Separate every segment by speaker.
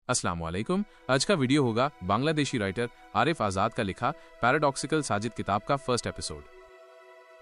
Speaker 1: अस्सलाम वालेकुम। आज का वीडियो होगा बांग्लादेशी राइटर आरिफ आजाद का लिखा पैराडॉक्सिकल साजिद किताब का फर्स्ट एपिसोड।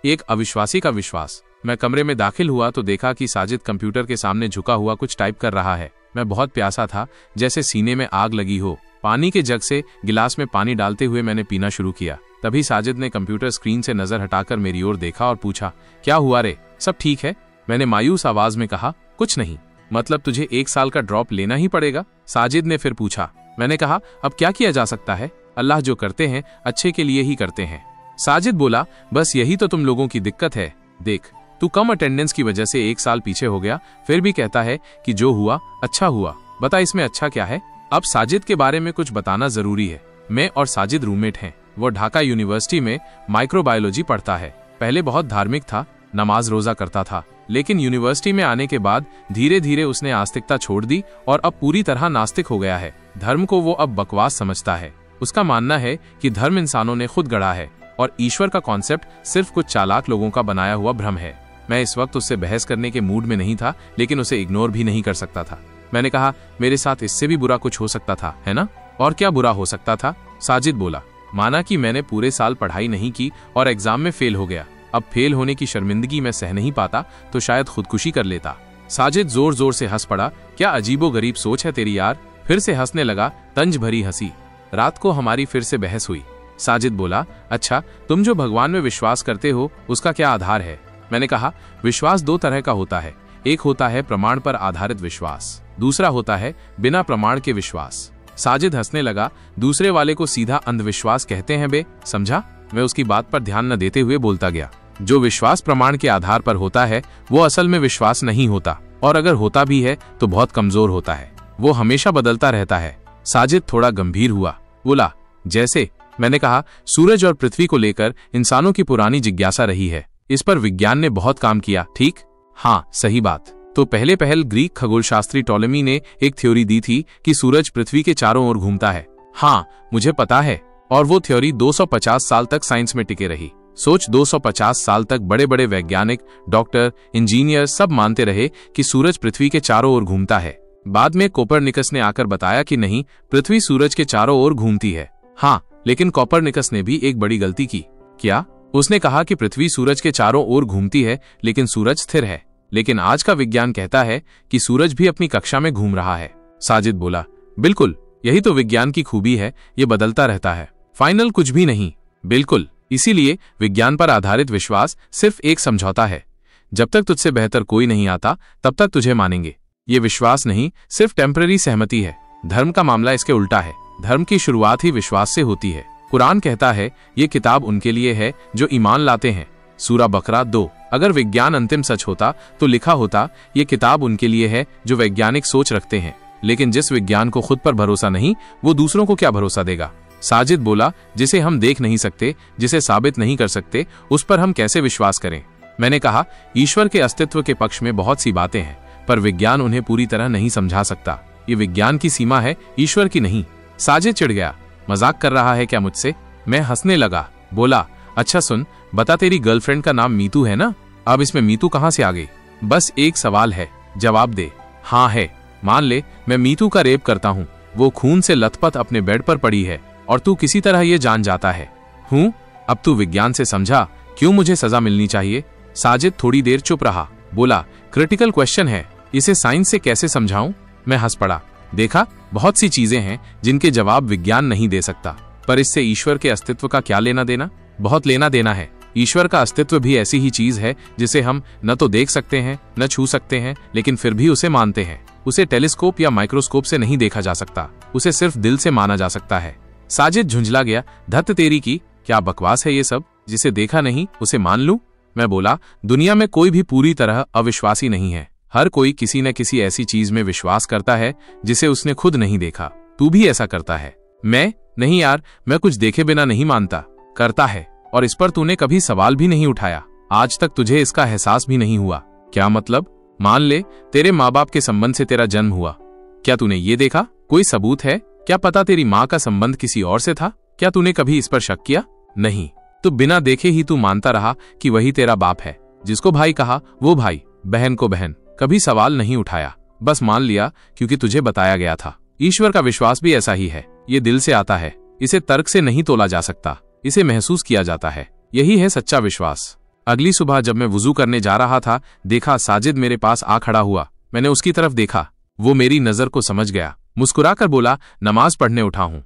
Speaker 1: एक अविश्वासी का विश्वास। मैं कमरे में दाखिल हुआ तो देखा कि साजिद कंप्यूटर के सामने झुका हुआ कुछ टाइप कर रहा है। मैं बहुत प्यासा था, जैसे सीने में आग लगी हो। पानी के जग से गिलास में पानी डालते हुए मैंने पीना शुरू किया। तभी साजिद ने कंप्यूटर स्क्रीन से नजर हटाकर मेरी ओर देखा और पूछा, क्या हुआ रे, सब ठीक है? मैंने मायूस आवाज में कहा, कुछ नहीं। मतलब तुझे 1 साल का ड्रॉप लेना ही पड़ेगा? साजिद ने फिर पूछा। मैंने कहा, अब क्या किया जा सकता है, अल्लाह जो करते हैं अच्छे के लिए ही करते हैं। साजिद बोला, बस यही तो तुम लोगों की दिक्कत है। देख, तू कम अटेंडेंस की वजह से 1 साल पीछे हो गया, फिर भी कहता है कि जो हुआ अच्छा हुआ। बता इसमें अच्छा क्या है? अब साजिद के बारे में कुछ बताना जरूरी है। मैं और साजिद रूममेट हैं। वो ढाका यूनिवर्सिटी में माइक्रोबायोलॉजी पढ़ता है। पहले बहुत धार्मिक था, नमाज रोजा करता था, लेकिन यूनिवर्सिटी में आने के बाद धीरे धीरे उसने आस्तिकता छोड़ दी और अब पूरी तरह नास्तिक हो गया है। धर्म को वो अब बकवास समझता है। उसका मानना है कि धर्म इंसानों ने खुद गढ़ा है और ईश्वर का कॉन्सेप्ट सिर्फ कुछ चालाक लोगों का बनाया हुआ भ्रम है। मैं इस वक्त उससे बहस करने के मूड में नहीं था, लेकिन उसे इग्नोर भी नहीं कर सकता था। मैंने कहा, मेरे साथ इससे भी बुरा कुछ हो सकता था, है ना? और क्या बुरा हो सकता था? साजिद बोला, माना कि मैंने पूरे साल पढ़ाई नहीं की और एग्जाम में फेल हो गया। अब फेल होने की शर्मिंदगी मैं सह नहीं पाता तो शायद खुदकुशी कर लेता। साजिद जोर जोर से हंस पड़ा। क्या अजीबो गरीब सोच है तेरी यार। फिर से हंसने लगा, तंज भरी हंसी। रात को हमारी फिर से बहस हुई। साजिद बोला, अच्छा, तुम जो भगवान में विश्वास करते हो उसका क्या आधार है? मैंने कहा, विश्वास 2 तरह का होता है। एक होता है प्रमाण पर आधारित विश्वास, दूसरा होता है बिना प्रमाण के विश्वास। साजिद हंसने लगा। दूसरे वाले को सीधा अंधविश्वास कहते हैं बे, समझा? मैं उसकी बात पर ध्यान न देते हुए बोलता गया। जो विश्वास प्रमाण के आधार पर होता है वो असल में विश्वास नहीं होता, और अगर होता भी है तो बहुत कमजोर होता है। वो हमेशा बदलता रहता है। साजिद थोड़ा गंभीर हुआ, बोला, जैसे? मैंने कहा, सूरज और पृथ्वी को लेकर इंसानों की पुरानी जिज्ञासा रही है। इस पर विज्ञान ने बहुत काम किया, ठीक? हाँ, सही बात। तो पहले पहल ग्रीक खगोलशास्त्री टॉलेमी ने एक थ्योरी दी थी कि सूरज पृथ्वी के चारों ओर घूमता है। हाँ, मुझे पता है। और वो थ्योरी 250 साल तक साइंस में टिके रही। सोच, 250 साल तक बड़े बड़े वैज्ञानिक, डॉक्टर, इंजीनियर सब मानते रहे कि सूरज पृथ्वी के चारों ओर घूमता है। बाद में कोपरनिकस ने आकर बताया कि नहीं, पृथ्वी सूरज के चारों ओर घूमती है। हाँ, लेकिन कोपरनिकस ने भी एक बड़ी गलती की। क्या? उसने कहा कि पृथ्वी सूरज के चारों ओर घूमती है लेकिन सूरज स्थिर है। लेकिन आज का विज्ञान कहता है कि सूरज भी अपनी कक्षा में घूम रहा है। साजिद बोला, बिल्कुल, यही तो विज्ञान की खूबी है, ये बदलता रहता है, फाइनल कुछ भी नहीं। बिल्कुल, इसीलिए विज्ञान पर आधारित विश्वास सिर्फ एक समझौता है। जब तक तुझसे बेहतर कोई नहीं आता तब तक तुझे मानेंगे। ये विश्वास नहीं, सिर्फ टेम्पररी सहमति है। धर्म का मामला इसके उल्टा है। धर्म की शुरुआत ही विश्वास से होती है। कुरान कहता है, ये किताब उनके लिए है जो ईमान लाते हैं। सूरा बकरा 2। अगर विज्ञान अंतिम सच होता तो लिखा होता, ये किताब उनके लिए है जो वैज्ञानिक सोच रखते हैं। लेकिन जिस विज्ञान को खुद पर भरोसा नहीं, वो दूसरों को क्या भरोसा देगा? साजिद बोला, जिसे हम देख नहीं सकते, जिसे साबित नहीं कर सकते, उस पर हम कैसे विश्वास करें? मैंने कहा, ईश्वर के अस्तित्व के पक्ष में बहुत सी बातें हैं, पर विज्ञान उन्हें पूरी तरह नहीं समझा सकता। ये विज्ञान की सीमा है, ईश्वर की नहीं। साजिद चिढ़ गया, मजाक कर रहा है क्या मुझसे? मैं हंसने लगा, बोला, अच्छा सुन, बता, तेरी गर्लफ्रेंड का नाम मीतू है ना? अब इसमें मीतू कहाँ से आ गई? बस एक सवाल है, जवाब दे। हाँ है। मान ले मैं मीतू का रेप करता हूँ, वो खून से लथपथ अपने बेड पर पड़ी है और तू किसी तरह ये जान जाता है। अब तू विज्ञान से समझा क्यों मुझे सजा मिलनी चाहिए? साजिद थोड़ी देर चुप रहा, बोला, क्रिटिकल क्वेश्चन है, इसे साइंस से कैसे समझाऊं? मैं हंस पड़ा। देखा, बहुत सी चीजें हैं जिनके जवाब विज्ञान नहीं दे सकता, पर इससे ईश्वर के अस्तित्व का क्या लेना देना? बहुत लेना देना है। ईश्वर का अस्तित्व भी ऐसी ही चीज है जिसे हम न तो देख सकते हैं न छू सकते हैं, लेकिन फिर भी उसे मानते हैं। उसे टेलीस्कोप या माइक्रोस्कोप से नहीं देखा जा सकता, उसे सिर्फ दिल से माना जा सकता है। साजिद झुंझला गया, धत्त तेरी की, क्या बकवास है ये सब? जिसे देखा नहीं उसे मान लूं? मैं बोला, दुनिया में कोई भी पूरी तरह अविश्वासी नहीं है। हर कोई किसी न किसी ऐसी चीज में विश्वास करता है जिसे उसने खुद नहीं देखा। तू भी ऐसा करता है। मैं नहीं यार, मैं कुछ देखे बिना नहीं मानता। करता है, और इस पर तूने कभी सवाल भी नहीं उठाया। आज तक तुझे इसका एहसास भी नहीं हुआ। क्या मतलब? मान ले तेरे माँ बाप के संबंध से तेरा जन्म हुआ, क्या तूने ये देखा? कोई सबूत है? क्या पता तेरी माँ का संबंध किसी और से था? क्या तूने कभी इस पर शक किया? नहीं। तो बिना देखे ही तू मानता रहा कि वही तेरा बाप है। जिसको भाई कहा वो भाई, बहन को बहन। कभी सवाल नहीं उठाया, बस मान लिया क्योंकि तुझे बताया गया था। ईश्वर का विश्वास भी ऐसा ही है। ये दिल से आता है, इसे तर्क से नहीं तोला जा सकता, इसे महसूस किया जाता है। यही है सच्चा विश्वास। अगली सुबह जब मैं वुजू करने जा रहा था, देखा साजिद मेरे पास आ खड़ा हुआ। मैंने उसकी तरफ देखा, वो मेरी नजर को समझ गया, मुस्कुराकर बोला, नमाज पढ़ने उठा हूं।